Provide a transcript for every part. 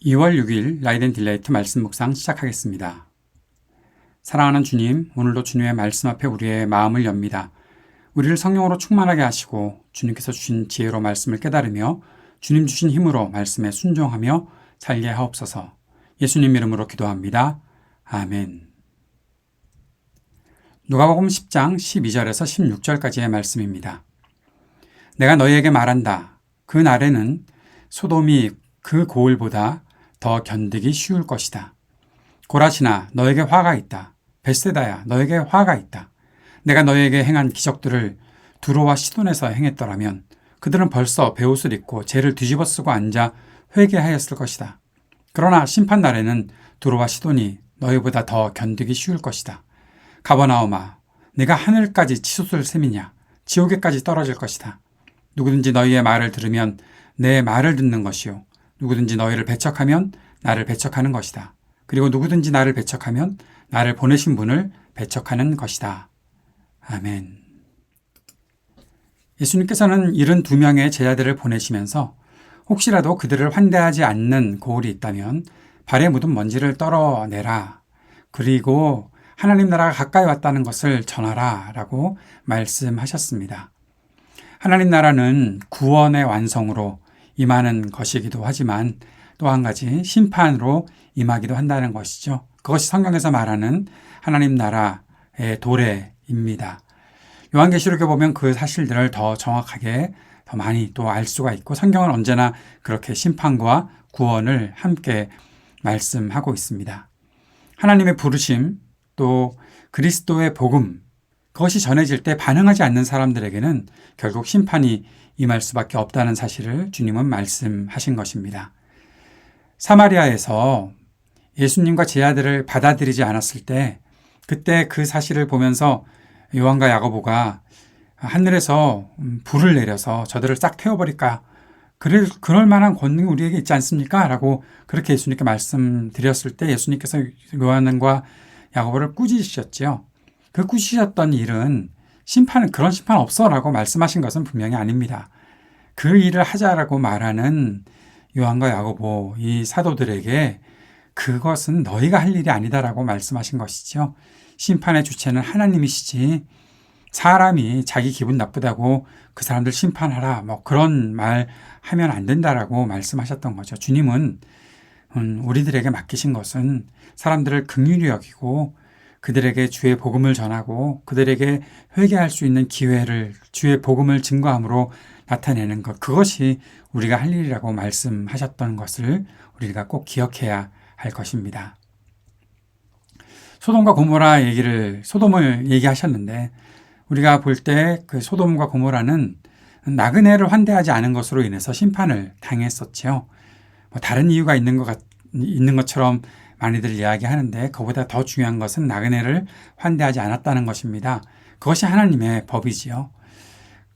2월 6일 라이덴 딜레이트 말씀 묵상 시작하겠습니다. 사랑하는 주님, 오늘도 주님의 말씀 앞에 우리의 마음을 엽니다. 우리를 성령으로 충만하게 하시고 주님께서 주신 지혜로 말씀을 깨달으며 주님 주신 힘으로 말씀에 순종하며 살게 하옵소서. 예수님 이름으로 기도합니다. 아멘. 누가복음 10장 12절에서 16절까지의 말씀입니다. 내가 너희에게 말한다. 그 날에는 소돔이 그 고을보다 더 견디기 쉬울 것이다. 고라시나 너에게 화가 있다. 벳세다야 너에게 화가 있다. 내가 너에게 행한 기적들을 두로와 시돈에서 행했더라면 그들은 벌써 베옷을 입고 죄를 뒤집어 쓰고 앉아 회개하였을 것이다. 그러나 심판날에는 두로와 시돈이 너희보다 더 견디기 쉬울 것이다. 가버나움아 내가 하늘까지 치솟을 셈이냐 지옥에까지 떨어질 것이다. 누구든지 너희의 말을 들으면 내 말을 듣는 것이요 누구든지 너희를 배척하면 나를 배척하는 것이다. 그리고 누구든지 나를 배척하면 나를 보내신 분을 배척하는 것이다. 아멘. 예수님께서는 72명의 제자들을 보내시면서 혹시라도 그들을 환대하지 않는 고울이 있다면 발에 묻은 먼지를 떨어내라. 그리고 하나님 나라가 가까이 왔다는 것을 전하라 라고 말씀하셨습니다. 하나님 나라는 구원의 완성으로 임하는 것이기도 하지만 또 한 가지 심판으로 임하기도 한다는 것이죠. 그것이 성경에서 말하는 하나님 나라의 도래입니다. 요한계시록에 보면 그 사실들을 더 정확하게 더 많이 또 알 수가 있고 성경은 언제나 그렇게 심판과 구원을 함께 말씀하고 있습니다. 하나님의 부르심 또 그리스도의 복음 그것이 전해질 때 반응하지 않는 사람들에게는 결국 심판이 임할 수밖에 없다는 사실을 주님은 말씀하신 것입니다. 사마리아에서 예수님과 제자들을 받아들이지 않았을 때 그때 그 사실을 보면서 요한과 야고보가 하늘에서 불을 내려서 저들을 싹 태워버릴까? 그럴 만한 권능이 우리에게 있지 않습니까? 라고 그렇게 예수님께 말씀드렸을 때 예수님께서 요한과 야고보를 꾸짖으셨죠. 그 꾸짖으셨던 일은 그런 심판 없어 라고 말씀하신 것은 분명히 아닙니다. 그 일을 하자라고 말하는 요한과 야고보 이 사도들에게 그것은 너희가 할 일이 아니다라고 말씀하신 것이죠. 심판의 주체는 하나님이시지 사람이 자기 기분 나쁘다고 그 사람들 심판하라 그런 말 하면 안 된다라고 말씀하셨던 거죠. 주님은 우리들에게 맡기신 것은 사람들을 긍휼히 여기고 그들에게 주의 복음을 전하고 그들에게 회개할 수 있는 기회를 주의 복음을 증거함으로 나타내는 것 그것이 우리가 할 일이라고 말씀하셨던 것을 우리가 꼭 기억해야 할 것입니다. 소돔과 고모라 소돔을 얘기하셨는데 우리가 볼 때 그 소돔과 고모라는 나그네를 환대하지 않은 것으로 인해서 심판을 당했었죠. 다른 이유가 있는 것처럼 많이들 이야기하는데 그보다 더 중요한 것은 나그네를 환대하지 않았다는 것입니다. 그것이 하나님의 법이지요.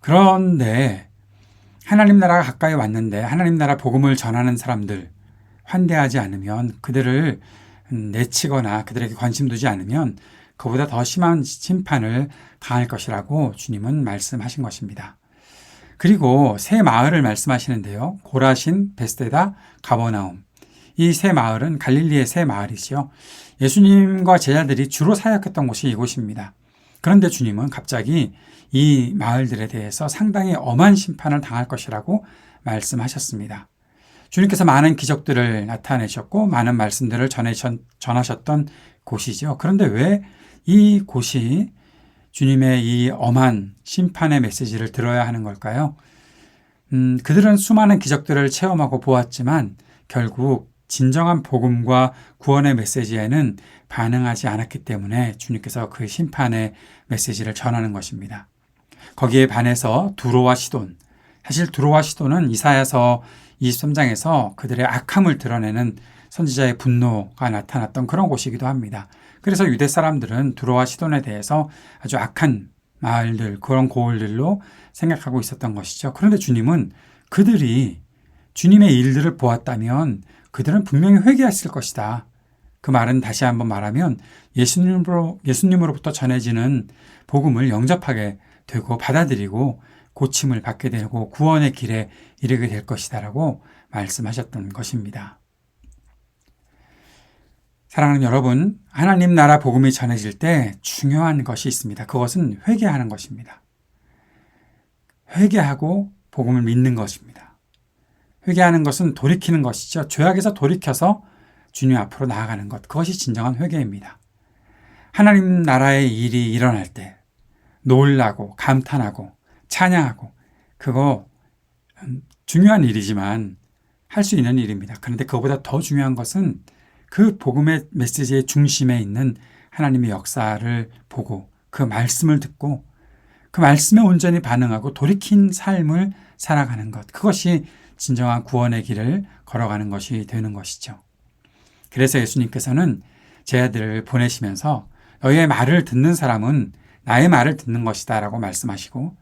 그런데 하나님 나라가 가까이 왔는데 하나님 나라 복음을 전하는 사람들 환대하지 않으면 그들을 내치거나 그들에게 관심 두지 않으면 그보다 더 심한 심판을 당할 것이라고 주님은 말씀하신 것입니다. 그리고 세 마을을 말씀하시는데요. 고라신, 벳세다, 가버나움. 이 세 마을은 갈릴리의 세 마을이지요. 예수님과 제자들이 주로 사역했던 곳이 이곳입니다. 그런데 주님은 갑자기 이 마을들에 대해서 상당히 엄한 심판을 당할 것이라고 말씀하셨습니다. 주님께서 많은 기적들을 나타내셨고 많은 말씀들을 전하셨던 곳이죠. 그런데 왜 이 곳이 주님의 이 엄한 심판의 메시지를 들어야 하는 걸까요? 그들은 수많은 기적들을 체험하고 보았지만 결국 진정한 복음과 구원의 메시지에는 반응하지 않았기 때문에 주님께서 그 심판의 메시지를 전하는 것입니다. 거기에 반해서 두로와 시돈, 사실 두로와 시돈은 이사야서 23장에서 그들의 악함을 드러내는 선지자의 분노가 나타났던 그런 곳이기도 합니다. 그래서 유대 사람들은 두로와 시돈에 대해서 아주 악한 마을들, 그런 고을들로 생각하고 있었던 것이죠. 그런데 주님은 그들이 주님의 일들을 보았다면 그들은 분명히 회개했을 것이다. 그 말은 다시 한번 말하면 예수님으로부터 전해지는 복음을 영접하게 되고 받아들이고 고침을 받게 되고 구원의 길에 이르게 될 것이다라고 말씀하셨던 것입니다. 사랑하는 여러분, 하나님 나라 복음이 전해질 때 중요한 것이 있습니다. 그것은 회개하는 것입니다. 회개하고 복음을 믿는 것입니다. 회개하는 것은 돌이키는 것이죠. 죄악에서 돌이켜서 주님 앞으로 나아가는 것. 그것이 진정한 회개입니다. 하나님 나라의 일이 일어날 때 놀라고 감탄하고 찬양하고 그거 중요한 일이지만 할 수 있는 일입니다. 그런데 그것보다 더 중요한 것은 그 복음의 메시지의 중심에 있는 하나님의 역사를 보고 그 말씀을 듣고 그 말씀에 온전히 반응하고 돌이킨 삶을 살아가는 것. 그것이 진정한 구원의 길을 걸어가는 것이 되는 것이죠. 그래서 예수님께서는 제 아들을 보내시면서 너희의 말을 듣는 사람은 나의 말을 듣는 것이다 라고 말씀하시고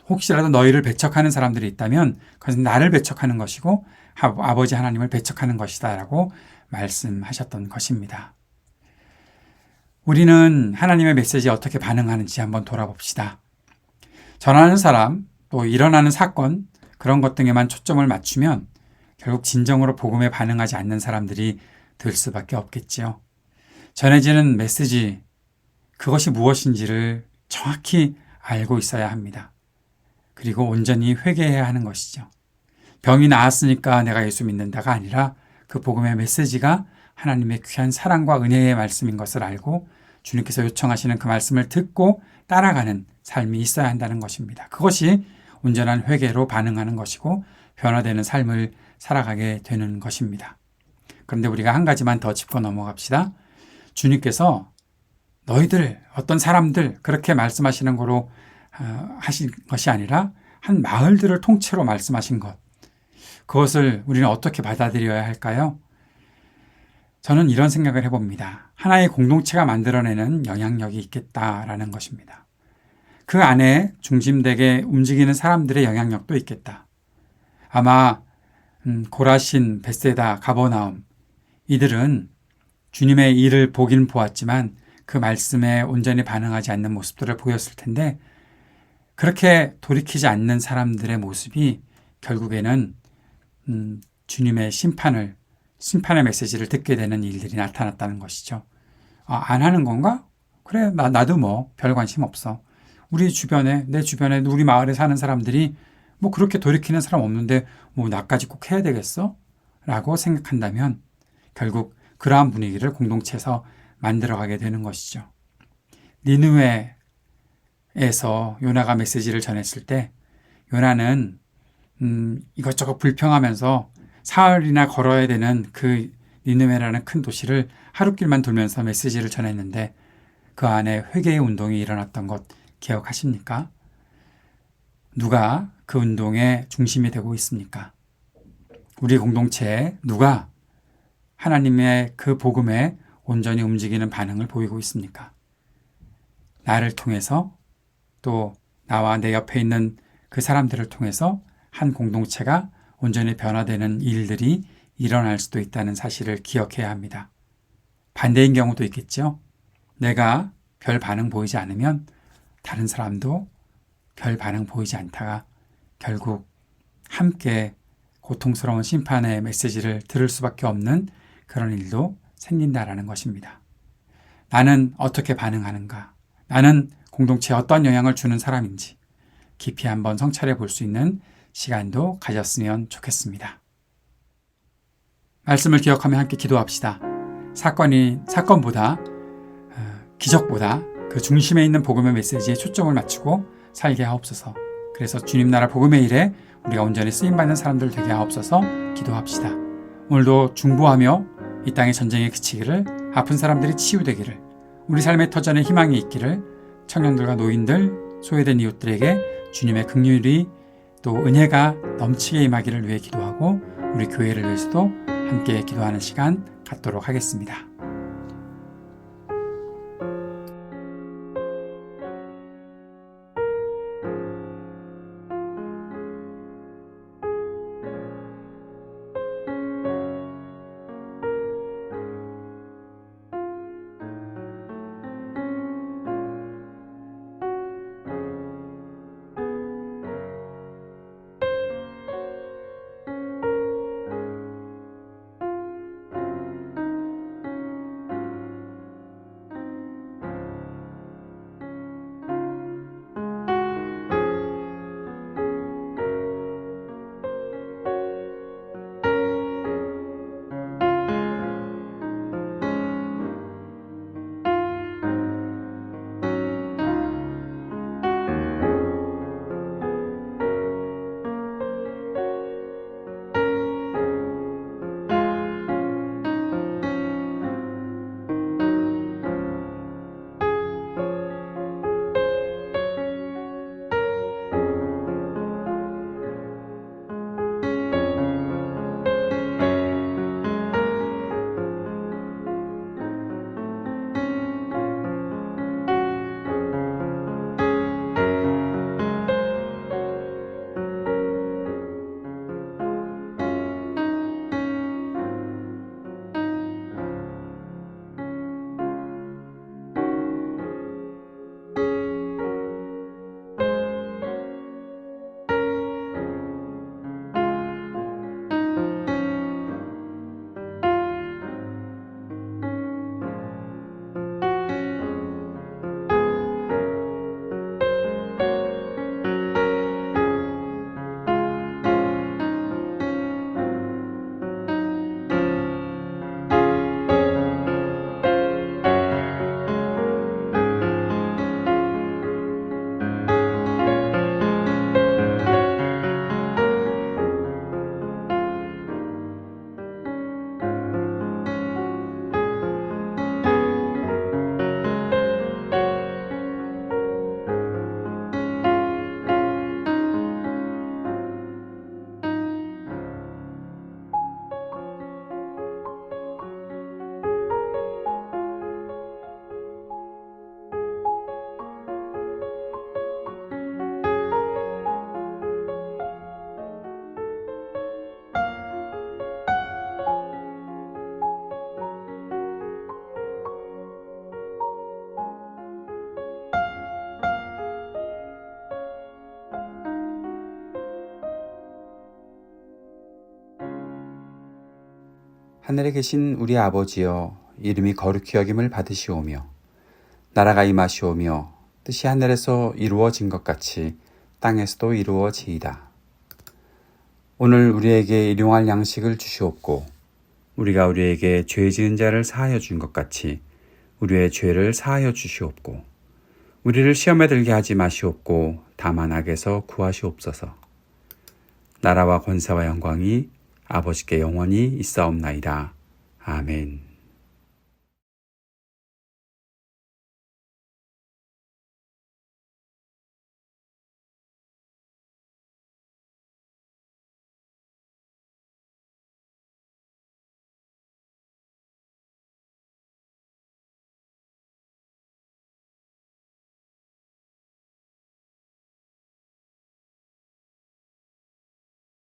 혹시라도 너희를 배척하는 사람들이 있다면 그것은 나를 배척하는 것이고 아버지 하나님을 배척하는 것이다 라고 말씀하셨던 것입니다. 우리는 하나님의 메시지에 어떻게 반응하는지 한번 돌아봅시다. 전하는 사람, 또 일어나는 사건, 그런 것 등에만 초점을 맞추면 결국 진정으로 복음에 반응하지 않는 사람들이 될 수밖에 없겠지요. 전해지는 메시지, 그것이 무엇인지를 정확히 알고 있어야 합니다. 그리고 온전히 회개해야 하는 것이죠. 병이 나았으니까 내가 예수 믿는다가 아니라 그 복음의 메시지가 하나님의 귀한 사랑과 은혜의 말씀인 것을 알고 주님께서 요청하시는 그 말씀을 듣고 따라가는 삶이 있어야 한다는 것입니다. 그것이 온전한 회개로 반응하는 것이고 변화되는 삶을 살아가게 되는 것입니다. 그런데 우리가 한 가지만 더 짚고 넘어갑시다. 주님께서 너희들, 어떤 사람들 그렇게 말씀하시는 거로 하신 것이 아니라 한 마을들을 통째로 말씀하신 것. 그것을 우리는 어떻게 받아들여야 할까요? 저는 이런 생각을 해봅니다. 하나의 공동체가 만들어내는 영향력이 있겠다라는 것입니다. 그 안에 중심되게 움직이는 사람들의 영향력도 있겠다. 아마 고라신, 벳세다, 가버나움 이들은 주님의 일을 보긴 보았지만 그 말씀에 온전히 반응하지 않는 모습들을 보였을 텐데 그렇게 돌이키지 않는 사람들의 모습이 결국에는 주님의 심판의 메시지를 듣게 되는 일들이 나타났다는 것이죠. 안 하는 건가? 그래, 나도 뭐 별 관심 없어. 우리 주변에, 내 주변에, 우리 마을에 사는 사람들이 뭐 그렇게 돌이키는 사람 없는데 뭐 나까지 꼭 해야 되겠어? 라고 생각한다면 결국 그러한 분위기를 공동체에서 만들어가게 되는 것이죠. 니느웨에서 요나가 메시지를 전했을 때 요나는 이것저것 불평하면서 사흘이나 걸어야 되는 그 니느웨라는 큰 도시를 하룻길만 돌면서 메시지를 전했는데 그 안에 회개의 운동이 일어났던 것 기억하십니까? 누가 그 운동의 중심이 되고 있습니까? 우리 공동체에 누가 하나님의 그 복음에 온전히 움직이는 반응을 보이고 있습니까? 나를 통해서 또 나와 내 옆에 있는 그 사람들을 통해서 한 공동체가 온전히 변화되는 일들이 일어날 수도 있다는 사실을 기억해야 합니다. 반대인 경우도 있겠죠. 내가 별 반응 보이지 않으면 다른 사람도 별 반응 보이지 않다가 결국 함께 고통스러운 심판의 메시지를 들을 수밖에 없는 그런 일도 생긴다라는 것입니다. 나는 어떻게 반응하는가? 나는 공동체에 어떤 영향을 주는 사람인지 깊이 한번 성찰해 볼 수 있는 시간도 가졌으면 좋겠습니다. 말씀을 기억하며 함께 기도합시다. 사건보다 기적보다 그 중심에 있는 복음의 메시지에 초점을 맞추고 살게 하옵소서. 그래서 주님 나라 복음의 일에 우리가 온전히 쓰임받는 사람들 되게 하옵소서. 기도합시다. 오늘도 중보하며 이 땅의 전쟁이 그치기를, 아픈 사람들이 치유되기를, 우리 삶의 터전에 희망이 있기를, 청년들과 노인들, 소외된 이웃들에게 주님의 긍휼이 또 은혜가 넘치게 임하기를 위해 기도하고 우리 교회를 위해서도 함께 기도하는 시간 갖도록 하겠습니다. 하늘에 계신 우리 아버지여, 이름이 거룩히 여김을 받으시오며 나라가 임하시오며 뜻이 하늘에서 이루어진 것 같이 땅에서도 이루어지이다. 오늘 우리에게 일용할 양식을 주시옵고 우리가 우리에게 죄 지은 자를 사하여 준 것 같이 우리의 죄를 사하여 주시옵고 우리를 시험에 들게 하지 마시옵고 다만 악에서 구하시옵소서. 나라와 권세와 영광이 아버지께 영원히 있사옵나이다. 아멘.